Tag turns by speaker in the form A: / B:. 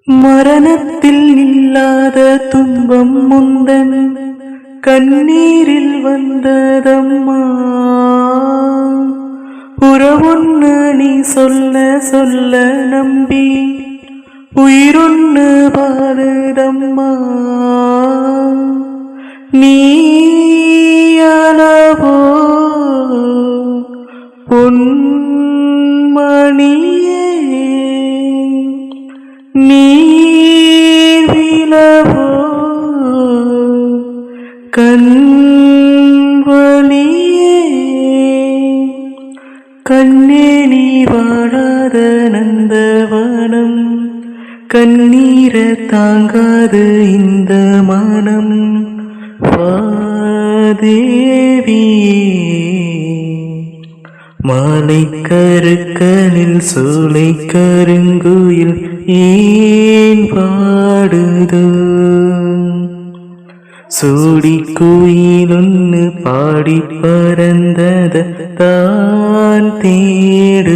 A: மரணத்தில் இல்லாத துன்பம் முந்தன் கண்ணீரில் வந்ததம்மா. உறவொன்னு நீ சொல்ல சொல்ல நம்பி உயிரொன்னு பாடுதம்மா. நீ அளவோ பொன்மணியே, நீர் விழவோ கண்வழியே. கண்ணே நீ வாழாத நந்தவனம், கண்ணீர தாங்காது இந்த மனம். வாதேவியே மாலை கருக்கனில் சோலை கருங்குயில் ஏன் பாடுதோ. சூடி குயிலொன்னு பாடி பறந்தத தான் தேடு.